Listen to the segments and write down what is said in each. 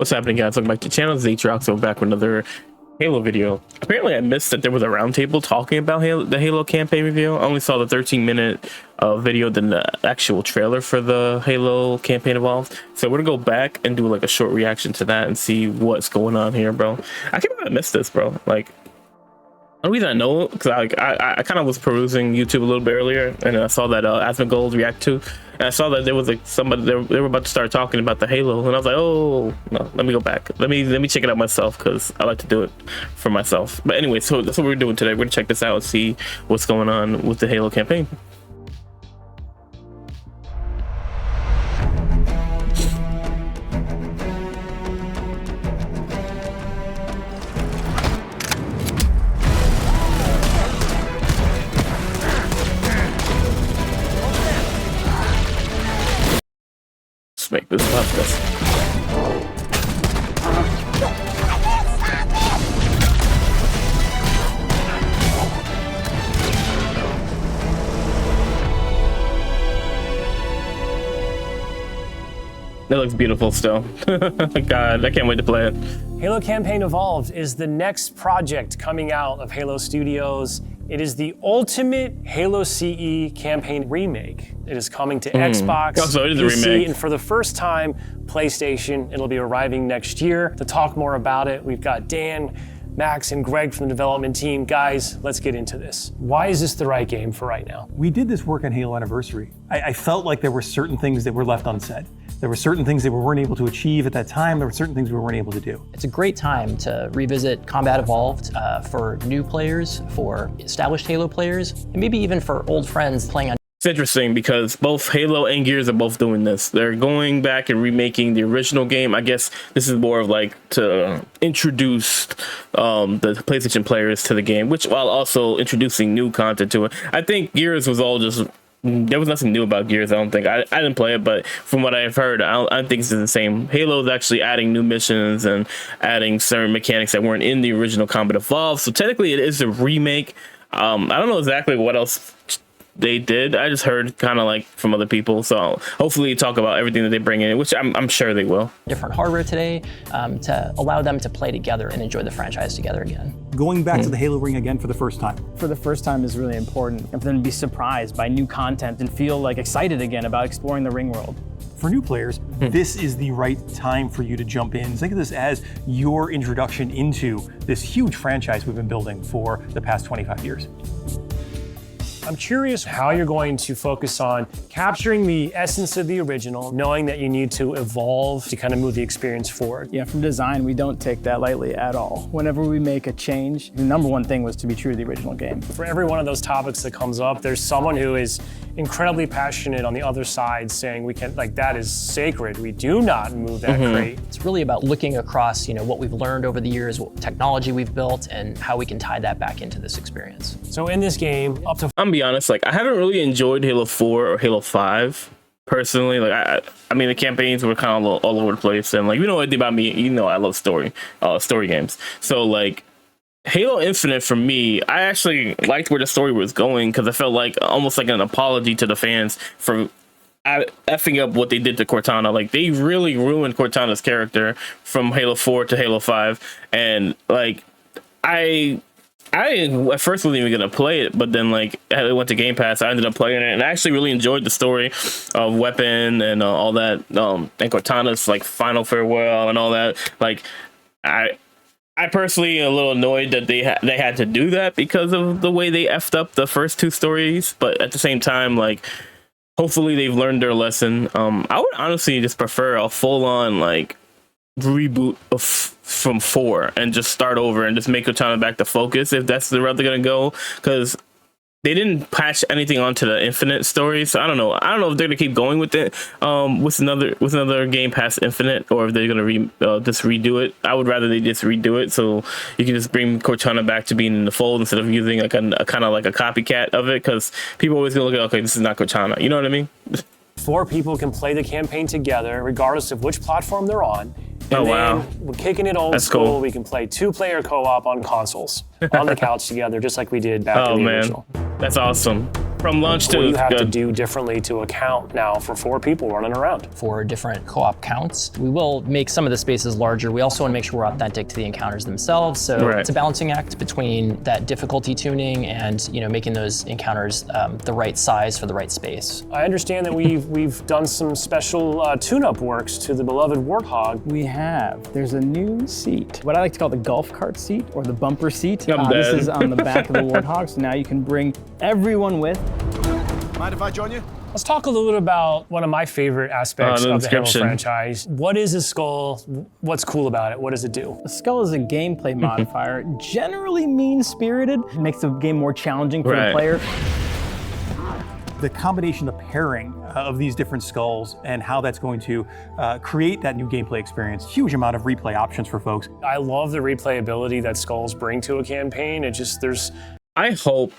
What's happening, guys? Welcome back to the channel. This is Aatrox, so back with another Halo video. Apparently I missed that there was a roundtable talking about the Halo campaign reveal. I only saw the 13-minute video than the actual trailer for the Halo campaign Evolved. So we're gonna go back and do like a short reaction to that and see what's going on here, bro. I can't believe I missed this, bro. Like, the reason I know, because I kind of was perusing YouTube a little bit earlier, and I saw that Asmongold react to, and I saw that there was like somebody they were about to start talking about the Halo, and I was like, oh no, let me go back, let me check it out myself, because I like to do it for myself. But anyway, so that's what we're doing today. We're gonna check this out and see what's going on with the Halo campaign. Make this podcast. That looks beautiful still. God, I can't wait to play it. Halo Campaign Evolved is the next project coming out of Halo Studios. It is the ultimate Halo CE campaign remake. It is coming to Xbox, so it is a PC, remake. and for the first time, PlayStation. It'll be arriving next year. To talk more about it, we've got Dan, Max, and Greg from the development team. Guys, let's get into this. Why is this the right game for right now? We did this work on Halo Anniversary. I felt like there were certain things that were left unsaid. There were certain things that we weren't able to achieve at that time. There were certain things we weren't able to do. It's a great time to revisit Combat Evolved for new players, for established Halo players, and maybe even for old friends playing on. It's interesting because both Halo and Gears are both doing this. They're going back and remaking the original game. I guess this is more of like to introduce the PlayStation players to the game, which while also introducing new content to it. I think Gears was all just, there was nothing new about Gears. I don't think. I didn't play it, but from what I've heard, I think it's the same. Halo is actually adding new missions and adding certain mechanics that weren't in the original Combat Evolved. So technically it is a remake. I don't know exactly what else they did. I just heard kind of like from other people, so hopefully talk about everything that they bring in, which I'm sure they will. Different hardware today to allow them to play together and enjoy the franchise together again. Going back to the Halo ring again for the first time. For the first time is really important, and for them to be surprised by new content and feel like excited again about exploring the ring world. For new players, this is the right time for you to jump in. Think of this as your introduction into this huge franchise we've been building for the past 25 years. I'm curious how you're going to focus on capturing the essence of the original, knowing that you need to evolve to kind of move the experience forward. Yeah, from design, we don't take that lightly at all. Whenever we make a change, the number one thing was to be true to the original game. For every one of those topics that comes up, there's someone who is incredibly passionate on the other side saying we can, like, that is sacred. We do not move that crate. It's really about looking across, what we've learned over the years, what technology we've built, and how we can tie that back into this experience. So in this game, up to I'm gonna be honest, like I haven't really enjoyed Halo 4 or Halo 5 personally. Like I mean the campaigns were kind of all over the place, and like you know anything about me, I love story games. So like Halo Infinite for me, I actually liked where the story was going because I felt like almost like an apology to the fans for effing up what they did to Cortana. Like they really ruined Cortana's character from Halo 4 to Halo 5, and like I at first wasn't even gonna play it, but then like it went to Game Pass. I ended up playing it, and I actually really enjoyed the story of Weapon and all that, and Cortana's like final farewell and all that. Like I personally a little annoyed that they had to do that because of the way they effed up the first two stories, but at the same time, like hopefully they've learned their lesson. I would honestly just prefer a full-on like reboot from 4 and just start over and just make Cortana back to focus if that's the route they're gonna go, because they didn't patch anything onto the Infinite story. So I don't know if they're gonna keep going with it with another Game Pass Infinite, or if they're gonna just redo it. I would rather they just redo it so you can just bring Cortana back to being in the fold instead of using like a kind of like a copycat of it, because people always gonna look at, okay, this is not Cortana, you know what I mean? 4 people can play the campaign together regardless of which platform they're on. And then we're kicking it old school. Cool. We can play 2-player co-op on consoles on the couch together, just like we did back in the original. That's awesome. From launch What do you to have to good. do differently to account now for 4 people running around? For different co-op counts, we will make some of the spaces larger. We also want to make sure we're authentic to the encounters themselves. So Right. it's a balancing act between that difficulty tuning and making those encounters the right size for the right space. I understand that we've done some special tune-up works to the beloved Warthog. We have. There's a new seat, what I like to call the golf cart seat or the bumper seat. I'm This dead. is on the back of the Warthog, so now you can bring everyone with. Mind if I join you? Let's talk a little bit about one of my favorite aspects the of the Halo description. franchise. What is a skull? What's cool about it? What does it do? A skull is a gameplay modifier, generally mean-spirited. It makes the game more challenging for Right. the player. The combination, the pairing of these different skulls and how that's going to create that new gameplay experience. Huge amount of replay options for folks. I love the replayability that skulls bring to a campaign. I hope.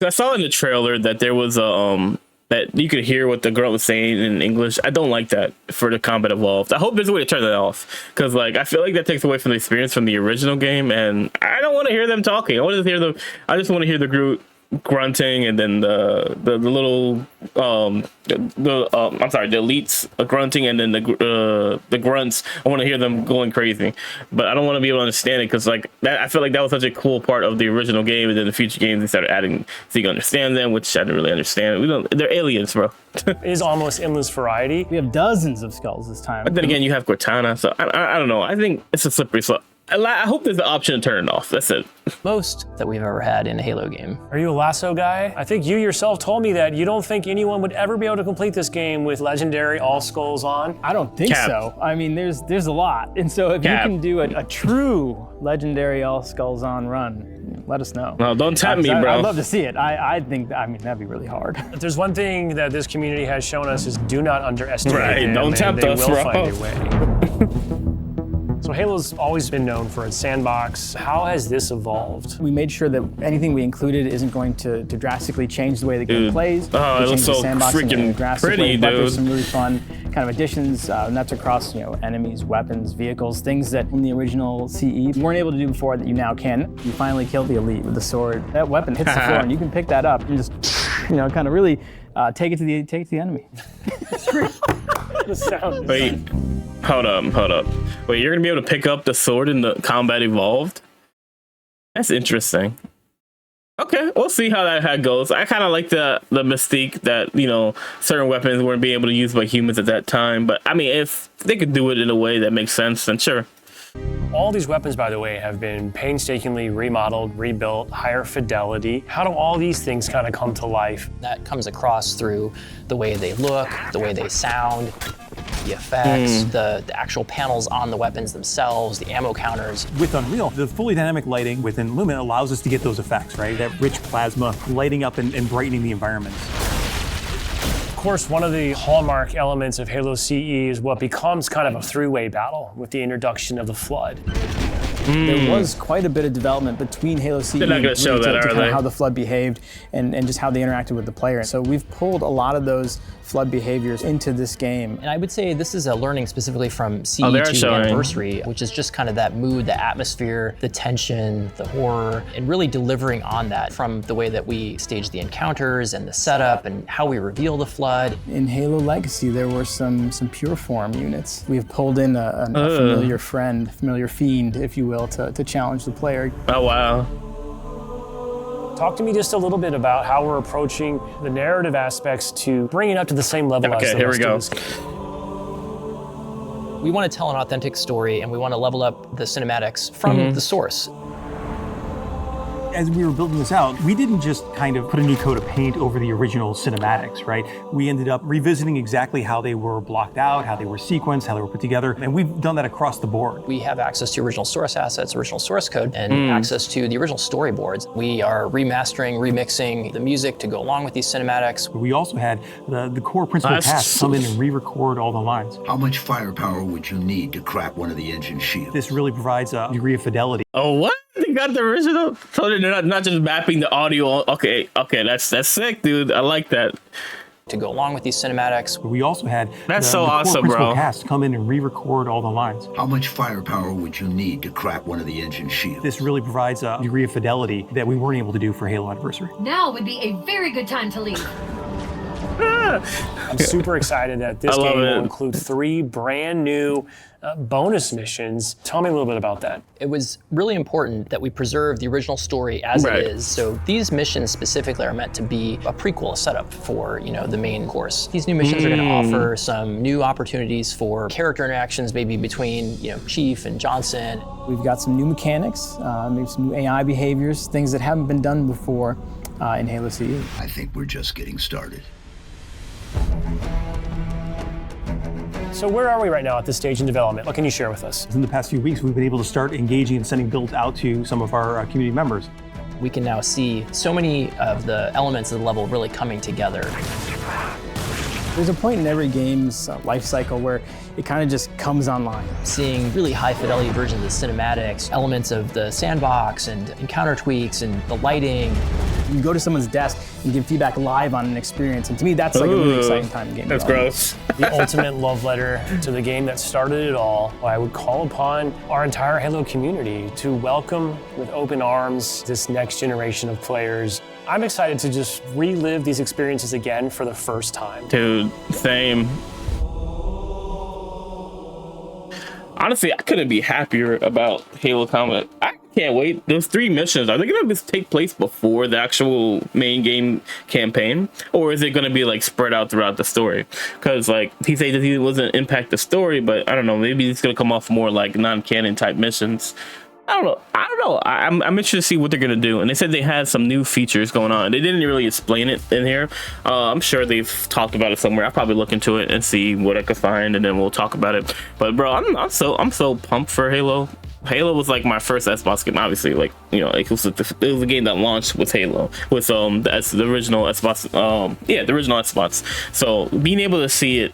I saw in the trailer that there was a that you could hear what the girl was saying in English. I don't like that for the Combat Evolved. I hope there's a way to turn that off, because like I feel like that takes away from the experience from the original game, and I don't want to hear them talking. I just want to hear the Groot grunting, and then the little I'm sorry, the elites grunting, and then the grunts. I want to hear them going crazy, but I don't want to be able to understand it, because like that, I feel like that was such a cool part of the original game, and then the future games they started adding so you can understand them, which I didn't really understand. They're aliens, bro. It is almost endless variety. We have dozens of skulls this time. But then again, you have Cortana, so I don't know. I think it's a slippery slope. I hope there's the option to turn it off. That's it. Most that we've ever had in a Halo game. Are you a lasso guy? I think you yourself told me that you don't think anyone would ever be able to complete this game with legendary all skulls on. I don't think Cap. so. I mean, there's a lot. And so if Cap. you can do a true legendary all skulls on run, let us know. No, don't tempt me, bro. I'd love to see it. I think, that'd be really hard. If there's one thing that this community has shown us is do not underestimate Right, them, don't and tempt they us, will bro. find a way. So Halo's always been known for its sandbox. How has this evolved? We made sure that anything we included isn't going to drastically change the way the game Dude. plays. Oh, We it looks changed the so sandbox in a freaking drastic pretty, way, but there's dude. some really fun kind of additions, and that's across enemies, weapons, vehicles, things that in the original CE you weren't able to do before that you now can. You finally kill the elite with the sword. That weapon hits the floor, and you can pick that up and just kind of really take it to the enemy. The sound. Wait, hold up. Wait, you're gonna be able to pick up the sword in the Combat Evolved? That's interesting. Okay, we'll see how that goes. I kind of like the mystique that certain weapons weren't being able to use by humans at that time. But I mean, if they could do it in a way that makes sense, then sure. All these weapons, by the way, have been painstakingly remodeled, rebuilt, higher fidelity. How do all these things kind of come to life? That comes across through the way they look, the way they sound, the effects, the actual panels on the weapons themselves, the ammo counters. With Unreal, the fully dynamic lighting within Lumen allows us to get those effects, right? That rich plasma lighting up and brightening the environments. Of course, one of the hallmark elements of Halo CE is what becomes kind of a three-way battle with the introduction of the Flood. There was quite a bit of development between Halo CE They're not gonna show that, are kind of they? how the Flood behaved and just how they interacted with the player. So we've pulled a lot of those Flood behaviors into this game. And I would say this is a learning specifically from they are CE2 showing. Anniversary, which is just kind of that mood, the atmosphere, the tension, the horror, and really delivering on that from the way that we stage the encounters and the setup and how we reveal the Flood. In Halo Legacy, there were some pure form units. We've pulled in a familiar friend, familiar fiend, if you will, to challenge the player. Oh wow. Talk to me just a little bit about how we're approaching the narrative aspects to bring it up to the same level as Okay, the here we rest go. of this game. We want to tell an authentic story and we want to level up the cinematics from the source. As we were building this out, we didn't just kind of put a new coat of paint over the original cinematics, right? We ended up revisiting exactly how they were blocked out, how they were sequenced, how they were put together, and we've done that across the board. We have access to original source assets, original source code, and access to the original storyboards. We are remastering, remixing the music to go along with these cinematics. We also had the core principal That's- cast come in and re-record all the lines. How much firepower would you need to crack one of the engine shields? This really provides a degree of fidelity. Oh what? They got the original. So they're not just mapping the audio. Okay, that's sick, dude. I like that. to go along with these cinematics. We also had That's the so core awesome, principal bro. cast come in and re-record all the lines. How much firepower would you need to crack one of the engine shields? This really provides a degree of fidelity that we weren't able to do for Halo Anniversary. Now would be a very good time to leave. I'm super excited that this I love game will it. include 3 brand new bonus missions. Tell me a little bit about that. It was really important that we preserve the original story as Right. it is. So these missions specifically are meant to be a prequel, a setup for, the main course. These new missions are going to offer some new opportunities for character interactions, maybe between, Chief and Johnson. We've got some new mechanics, maybe some new AI behaviors, things that haven't been done before in Halo CE. I think we're just getting started. So where are we right now at this stage in development? What can you share with us? In the past few weeks, we've been able to start engaging and sending builds out to some of our community members. We can now see so many of the elements of the level really coming together. There's a point in every game's life cycle where it kind of just comes online. Seeing really high fidelity versions of the cinematics, elements of the sandbox and encounter tweaks and the lighting. You can go to someone's desk and give feedback live on an experience, and to me, that's like a really exciting time in game That's development. gross. The ultimate love letter to the game that started it all. I would call upon our entire Halo community to welcome with open arms this next generation of players. I'm excited to just relive these experiences again for the first time. Dude, same. Honestly, I couldn't be happier about Halo Combat. I can't wait. Those 3 missions, are they going to take place before the actual main game campaign? Or is it going to be like spread out throughout the story? Because like he said that he wasn't impact the story, but I don't know, maybe it's going to come off more like non-canon type missions. I don't know. I'm interested to see what they're gonna do. And they said they had some new features going on. They didn't really explain it in here. I'm sure they've talked about it somewhere. I'll probably look into it and see what I could find, and then we'll talk about it. But bro, I'm so pumped for Halo. Halo was like my first Xbox game, obviously. Like it was a game that launched with Halo, with the original Xbox. The original Xbox. So being able to see it,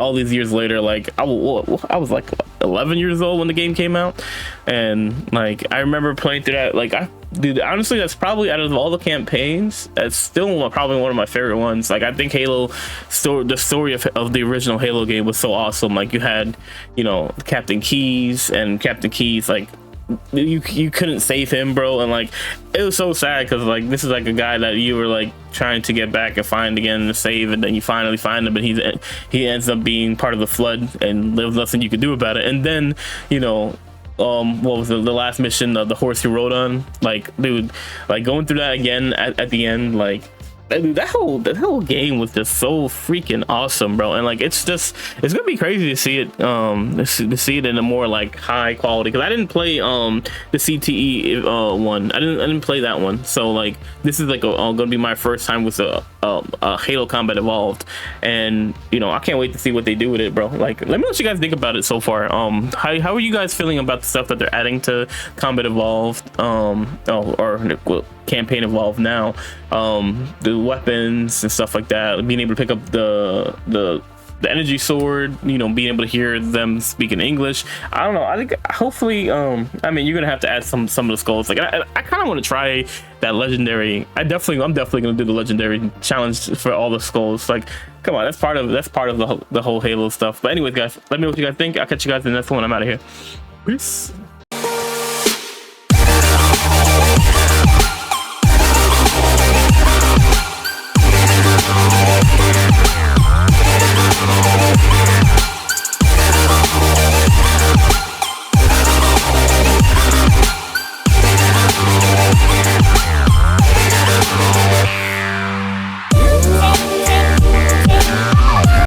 all these years later, like I was like 11 years old when the game came out, and like I remember playing through that. Dude, honestly, that's probably out of all the campaigns, that's still probably one of my favorite ones. Like I think Halo, the story of the original Halo game was so awesome. Like you had, Captain Keyes, like you couldn't save him, bro, and like it was so sad because like this is like a guy that you were like trying to get back and find again and save, and then you finally find him, but he ends up being part of the flood, and there was nothing you could do about it. And then what was the last mission, the horse you rode on? Like, dude, like going through that again at the end, like dude, that whole game was just so freaking awesome, bro. And like it's gonna be crazy to see it to see it in a more like high quality, because I didn't play the CTE one. I didn't play that one, so like this is like gonna be my first time with a Halo Combat Evolved, and I can't wait to see what they do with it, bro. Like, let me know what you guys think about it so far. How are you guys feeling about the stuff that they're adding to Combat Evolved, or Campaign Evolved now, the weapons and stuff like that, being able to pick up the energy sword, being able to hear them speaking English. I don't know, I think hopefully you're gonna have to add some of the skulls. Like I kind of want to try that legendary. I'm definitely gonna do the legendary challenge for all the skulls. Like, come on, that's part of the whole Halo stuff. But anyways, guys, let me know what you guys think. I'll catch you guys in the next one. I'm out of here. Peace.